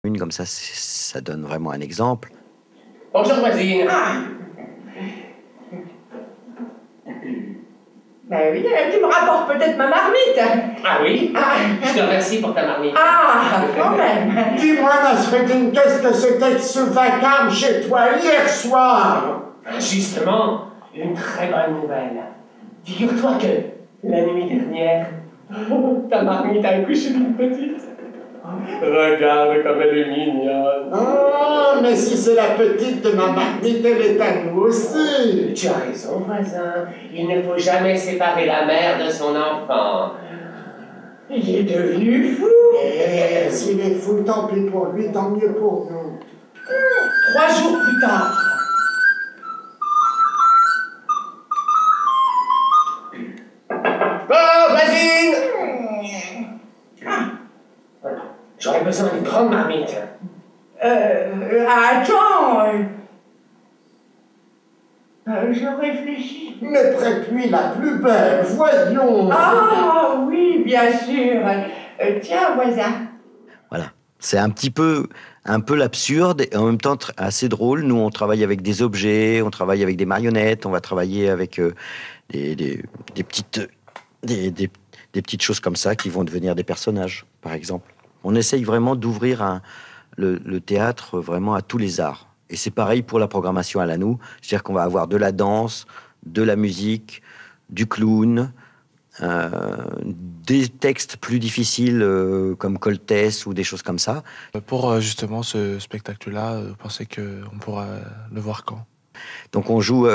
Une comme ça, ça donne vraiment un exemple. Bonjour voisine. Ah. Ben oui, tu me rapportes peut-être ma marmite. Ah oui? Ah. Je te remercie pour ta marmite. Ah, quand même. Dis-moi, Nasreddin, qu'est-ce que c'était que ce vacarme chez toi hier soir? Justement, une très bonne nouvelle. Figure-toi que la nuit dernière, ta marmite a accouché d'une petite. Regarde comme elle est mignonne. Oh, mais si c'est la petite de ma marmite, elle est à nous aussi. Tu as raison, voisin. Il ne faut jamais séparer la mère de son enfant. Il est devenu fou. Eh, s'il est fou, tant pis pour lui, tant mieux pour nous. 3 jours plus tard. Oh, voisine! J'aurais besoin d'une grande marmite. Attends. Je réfléchis. Mais prête-lui la plus belle, voyons. Ah oui, bien sûr. Tiens, voisin. Voilà. C'est un peu l'absurde et en même temps assez drôle. Nous, on travaille avec des objets, on travaille avec des marionnettes, on va travailler avec des petites choses comme ça qui vont devenir des personnages, par exemple. On essaye vraiment d'ouvrir le théâtre vraiment à tous les arts. Et c'est pareil pour la programmation à l'ANOU. C'est-à-dire qu'on va avoir de la danse, de la musique, du clown, des textes plus difficiles comme Coltès ou des choses comme ça. Pour justement ce spectacle-là, vous pensez qu'on pourra le voir quand? Donc on joue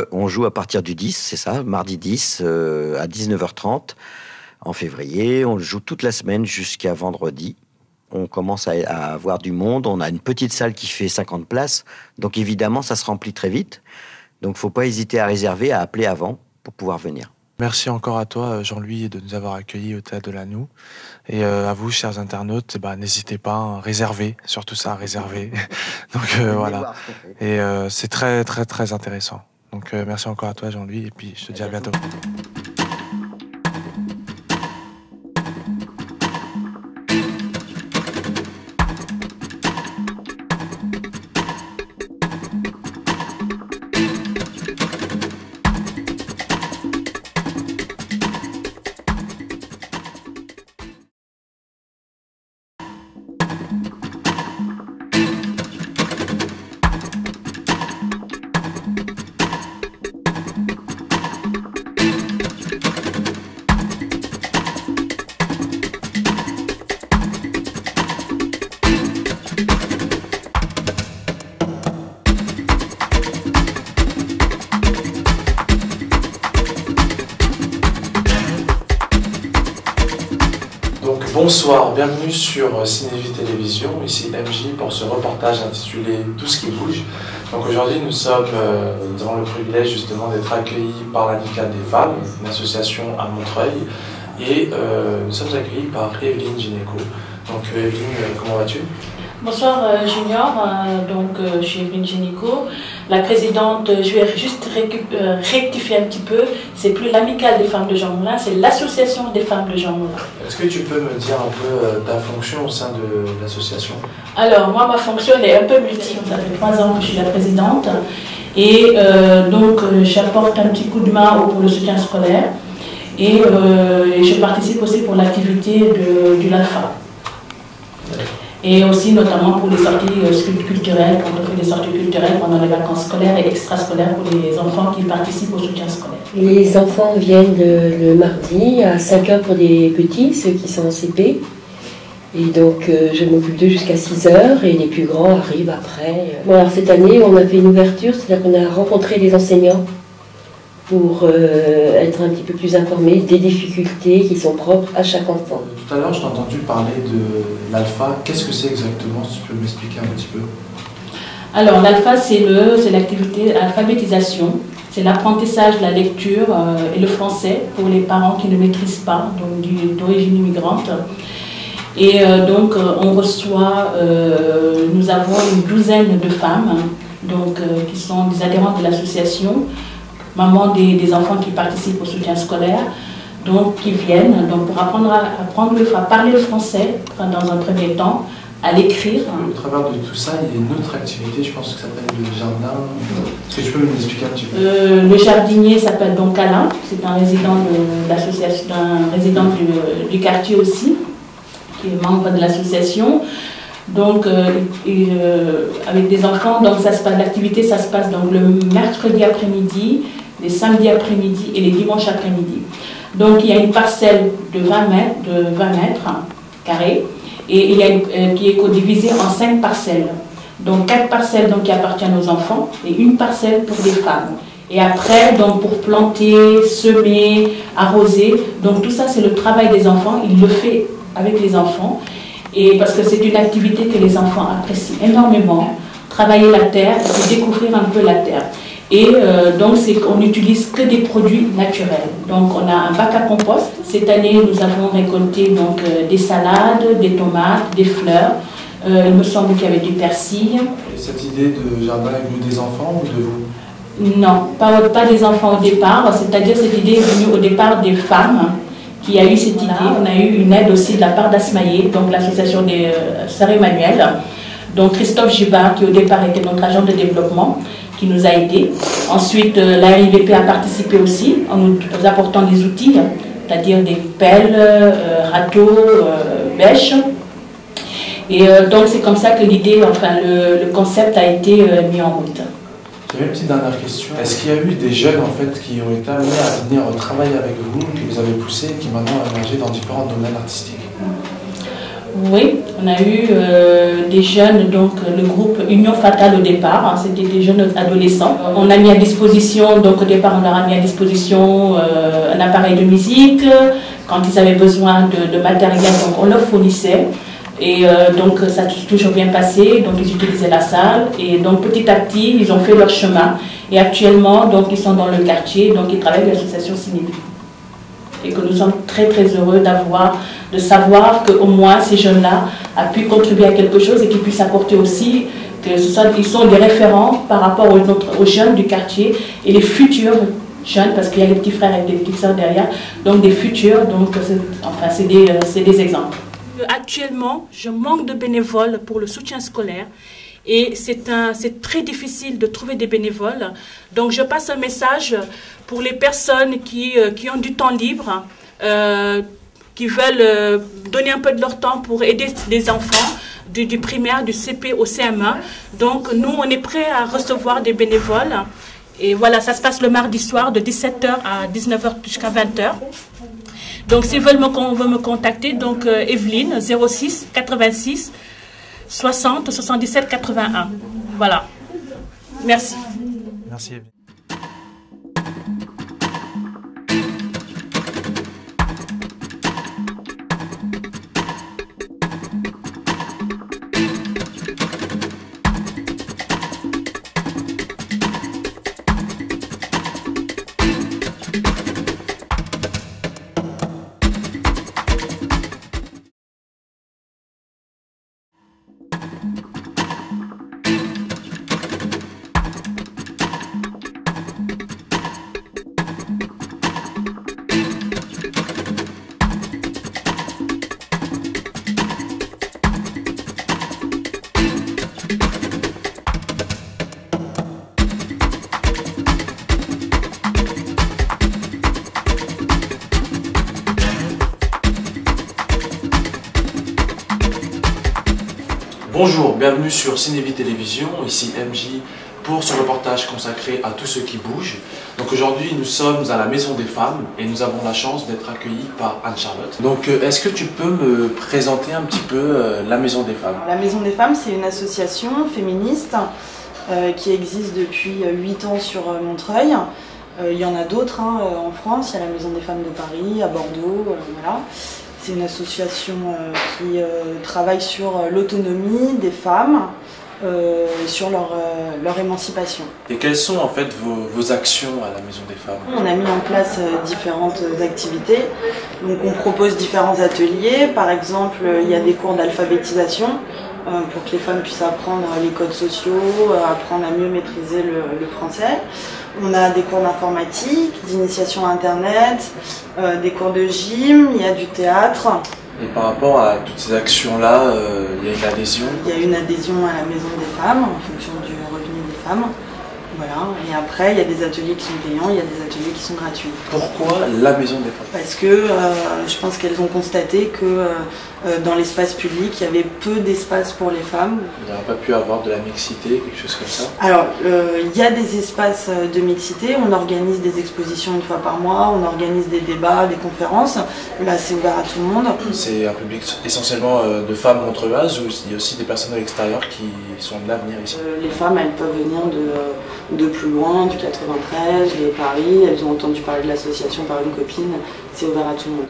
à partir du 10, c'est ça, mardi 10 à 19h30 en février. On joue toute la semaine jusqu'à vendredi. On commence à avoir du monde. On a une petite salle qui fait 50 places. Donc évidemment, ça se remplit très vite. Donc il ne faut pas hésiter à réserver, à appeler avant pour pouvoir venir. Merci encore à toi, Jean-Louis, de nous avoir accueillis au Théâtre de l'ANOU. Et à vous, chers internautes, n'hésitez pas à réserver, surtout ça, à réserver. Donc voilà. Et c'est très, très, très intéressant. Donc merci encore à toi, Jean-Louis, et puis je te dis à bientôt. Bonsoir, bienvenue sur Cinévie Télévision, ici MJ pour ce reportage intitulé Tout ce qui bouge. Donc aujourd'hui nous avons le privilège justement d'être accueillis par l'Amicale des femmes, une association à Montreuil, et nous sommes accueillis par Evelyne Gineco. Donc Evelyne, comment vas-tu? Bonsoir Junior, je suis Evelyne Gineco, la présidente. Je vais juste rectifier un petit peu, c'est plus l'Amicale des femmes de Jean Moulin, c'est l'association des femmes de Jean Moulin. Est-ce que tu peux me dire un peu ta fonction au sein de l'association? Alors moi ma fonction elle est un peu multiple, ça fait 3 ans que je suis la présidente et j'apporte un petit coup de main pour le soutien scolaire et je participe aussi pour l'activité du LALFA. Et aussi notamment pour les sorties culturelles, quand on fait des sorties culturelles pendant les vacances scolaires et extrascolaires pour les enfants qui participent au soutien scolaire. Les enfants viennent le mardi à 5h pour des petits, ceux qui sont en CP. Et donc je m'occupe d'eux jusqu'à 6h et les plus grands arrivent après. Bon, alors cette année on a fait une ouverture, c'est-à-dire qu'on a rencontré les enseignants pour être un petit peu plus informés des difficultés qui sont propres à chaque enfant. Tout à l'heure, je t'ai entendu parler de l'alpha. Qu'est-ce que c'est exactement, si tu peux m'expliquer un petit peu? Alors, l'alpha, c'est l'activité alphabétisation. C'est l'apprentissage de la lecture et le français pour les parents qui ne maîtrisent pas, donc d'origine immigrante. Et on reçoit, nous avons une douzaine de femmes qui sont des adhérentes de l'association, mamans des enfants qui participent au soutien scolaire, qui viennent pour apprendre à parler le français dans un premier temps, à l'écrire. Au travers de tout ça, il y a une autre activité, je pense que ça s'appelle le jardin. Est-ce que tu peux nous expliquer un petit peu? Le jardinier s'appelle donc Alain, c'est un résident de l'association, un résident du quartier aussi, qui est membre de l'association. Donc, avec des enfants, donc l'activité ça se passe donc le mercredi après-midi, les samedis après-midi et les dimanches après-midi. Donc, il y a une parcelle de 20 mètres carrés et qui est divisée en 5 parcelles. Donc, 4 parcelles donc, qui appartiennent aux enfants et une parcelle pour les femmes. Et après, donc, pour planter, semer, arroser, donc tout ça c'est le travail des enfants, il le fait avec les enfants. Et parce que c'est une activité que les enfants apprécient énormément, travailler la terre, c'est découvrir un peu la terre. Et donc, on n'utilise que des produits naturels. Donc, on a un bac à compost. Cette année, nous avons récolté donc, des salades, des tomates, des fleurs. Il me semble qu'il y avait du persil. Et cette idée de jardin est venue des enfants ou de vous? Non, pas des enfants au départ. C'est-à-dire cette idée est venue au départ des femmes qui a eu cette idée. On a eu une aide aussi de la part d'Asmaïe, donc l'association des Sœurs Emmanuel. Donc Christophe Gibard, qui au départ était notre agent de développement, qui nous a aidés. Ensuite, la RIVP a participé aussi en nous apportant des outils, c'est-à-dire des pelles, râteaux, bêches. Et donc c'est comme ça que l'idée, enfin le concept a été mis en route. J'avais une petite dernière question. Est-ce qu'il y a eu des jeunes en fait qui ont été amenés à venir travailler avec vous, que vous avez poussé et qui maintenant ont émergé dans différents domaines artistiques? Oui, on a eu des jeunes, donc le groupe Union Fatale au départ, hein, c'était des jeunes adolescents. On a mis à disposition, donc au départ on leur a mis à disposition un appareil de musique. Quand ils avaient besoin de matériel, donc on leur fournissait. Et donc ça a toujours bien passé, donc ils utilisaient la salle et donc petit à petit ils ont fait leur chemin et actuellement donc ils sont dans le quartier, donc ils travaillent avec l'association Cinéville. Et que nous sommes très très heureux de savoir qu'au moins ces jeunes-là ont pu contribuer à quelque chose et qu'ils puissent apporter aussi, ils sont des référents par rapport aux jeunes du quartier et les futurs jeunes, parce qu'il y a les petits frères et les petites sœurs derrière, donc des futurs, donc enfin c'est des exemples. Actuellement, je manque de bénévoles pour le soutien scolaire et c'est très difficile de trouver des bénévoles. Donc je passe un message pour les personnes qui ont du temps libre, qui veulent donner un peu de leur temps pour aider les enfants du primaire, du CP au CM1. Donc nous, on est prêts à recevoir des bénévoles. Et voilà, ça se passe le mardi soir de 17h à 19h jusqu'à 20h. Donc, s'ils veulent me contacter, donc Evelyne, 06 86 60 77 81. Voilà. Merci. Merci Evelyne. Bonjour, bienvenue sur Cinéville Télévision, ici MJ pour ce reportage consacré à tous ceux qui bougent. Donc aujourd'hui nous sommes à la Maison des Femmes et nous avons la chance d'être accueillis par Anne-Charlotte. Donc est-ce que tu peux me présenter un petit peu la Maison des Femmes? La Maison des Femmes, c'est une association féministe qui existe depuis 8 ans sur Montreuil. Il y en a d'autres en France, il y a la Maison des Femmes de Paris, à Bordeaux, voilà. C'est une association qui travaille sur l'autonomie des femmes, sur leur émancipation. Et quelles sont en fait vos actions à la Maison des Femmes? On a mis en place différentes activités. Donc on propose différents ateliers. Par exemple, il y a des cours d'alphabétisation pour que les femmes puissent apprendre les codes sociaux, apprendre à mieux maîtriser le français. On a des cours d'informatique, d'initiation à Internet, des cours de gym, il y a du théâtre. Et par rapport à toutes ces actions-là, il Il y a une adhésion? Il y a une adhésion à la Maison des femmes en fonction du revenu des femmes. Voilà. Et après, il y a des ateliers qui sont payants, il y a des ateliers qui sont gratuits. Pourquoi la Maison des femmes? Parce que je pense qu'elles ont constaté que dans l'espace public, il y avait peu d'espace pour les femmes. Il n'y aurait pas pu avoir de la mixité, quelque chose comme ça? Alors, il y a des espaces de mixité, on organise des expositions une fois par mois, on organise des débats, des conférences. Là, c'est ouvert à tout le monde. C'est un public essentiellement de femmes montreuises, ou il y a aussi des personnes de l'extérieur qui sont de l'avenir ici? Les femmes, elles peuvent venir de plus loin, du 93, de Paris. Elles ont entendu parler de l'association par une copine. C'est ouvert à tout le monde.